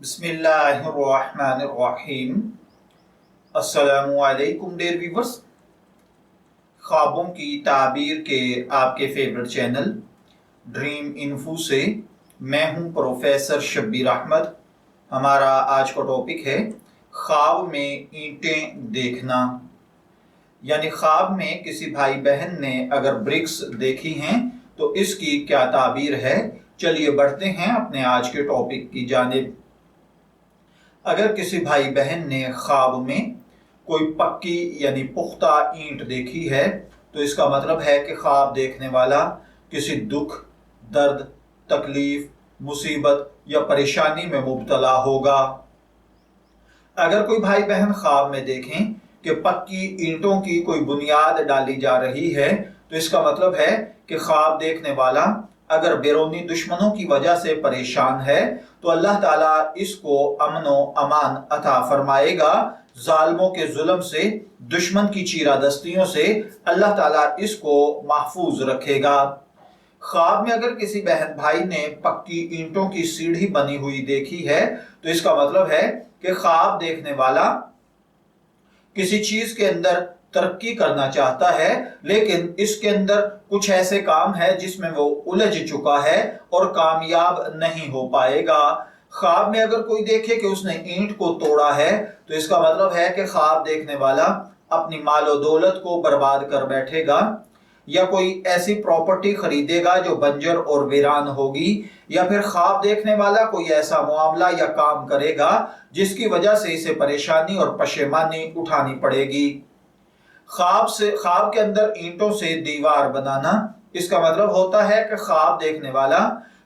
बिस्मिल्लाहिर्रहमानिर्रहीम। अस्सलामु अलैकुम डियर व्यूअर्स। ख्वाबों की ताबीर के आपके फेवरेट चैनल ड्रीम इन्फो से मैं हूं प्रोफेसर शब्बीर अहमद। हमारा आज का टॉपिक है ख्वाब में ईंटें देखना, यानी ख्वाब में किसी भाई बहन ने अगर ब्रिक्स देखी हैं तो इसकी क्या ताबीर है। चलिए बढ़ते हैं अपने आज के टॉपिक की जानिब। अगर किसी भाई बहन ने ख्वाब में कोई पक्की यानी पुख्ता ईंट देखी है तो इसका मतलब है कि ख्वाब देखने वाला किसी दुख, दर्द, तकलीफ, मुसीबत या परेशानी में मुब्तला होगा। अगर कोई भाई बहन ख्वाब में देखें कि पक्की ईंटों की कोई बुनियाद डाली जा रही है तो इसका मतलब है कि ख्वाब देखने वाला अगर बैरूनी दुश्मनों की वजह से परेशान है तो अल्लाह ताला इसको अमनो अमान अता फरमाएगा। जालिमों के जुल्म से, दुश्मन की चीरादस्तियों से अल्लाह ताला इसको महफूज रखेगा। ख्वाब में अगर किसी बहन भाई ने पक्की ईंटों की सीढ़ी बनी हुई देखी है तो इसका मतलब है कि ख्वाब देखने वाला किसी चीज के अंदर तरक्की करना चाहता है, लेकिन इसके अंदर कुछ ऐसे काम है जिसमें वो उलझ चुका है और कामयाब नहीं हो पाएगा। ख्वाब में अगर कोई देखे कि उसने ईंट को तोड़ा है तो इसका मतलब है कि ख्वाब देखने वाला अपनी मालो दौलत को बर्बाद कर बैठेगा, या कोई ऐसी प्रॉपर्टी खरीदेगा जो बंजर और वीरान होगी, या फिर ख्वाब देखने वाला कोई ऐसा मामला या काम करेगा जिसकी वजह से इसे परेशानी और पशेमानी उठानी पड़ेगी। ख्वाब के अंदर ईंटों से दीवार बनाना, इसका मतलब होता है कि ख्वाब देखने वाला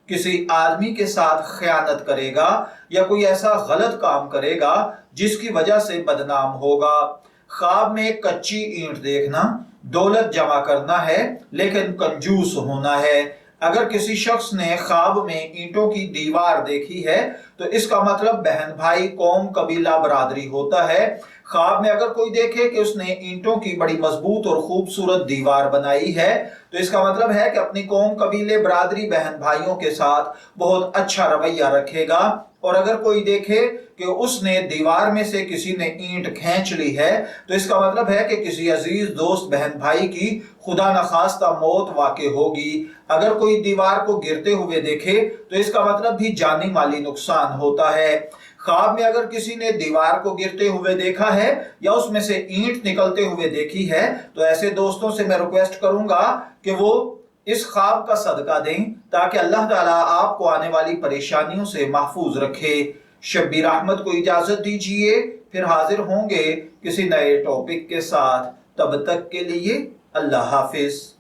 किसी आदमी के साथ खयानत करेगा या कोई ऐसा गलत काम करेगा जिसकी वजह से बदनाम होगा। ख्वाब में कच्ची ईंट देखना दौलत जमा करना है लेकिन कंजूस होना है। अगर किसी शख्स ने ख्वाब में ईंटों की दीवार देखी है तो इसका मतलब बहन भाई, कौम, कबीला, बरादरी होता है। ख्वाब में अगर कोई देखे कि उसने ईंटों की बड़ी मजबूत और खूबसूरत दीवार बनाई है तो इसका मतलब है कि अपनी कौम, कबीले, बरादरी, बहन भाइयों के साथ बहुत अच्छा रवैया रखेगा। और अगर कोई देखे कि उसने दीवार में से किसी ने ईंट खींच ली है तो इसका मतलब है कि किसी अजीज दोस्त बहन भाई की खुदा न खास्ता मौत वाक़ होगी। अगर कोई दीवार को गिरते हुए देखे तो इसका मतलब भी जानी माली नुकसान होता है। ख्वाब में अगर किसी ने दीवार को गिरते हुए देखा है या उसमें से ईंट निकलते हुए देखी है तो ऐसे दोस्तों से मैं रिक्वेस्ट करूंगा कि वो इस ख्वाब का सदका दें ताकि अल्लाह ताला आपको आने वाली परेशानियों से महफूज रखे। शब्बीर अहमद को इजाजत दीजिए, फिर हाजिर होंगे किसी नए टॉपिक के साथ। तब तक के लिए अल्लाह हाफिज।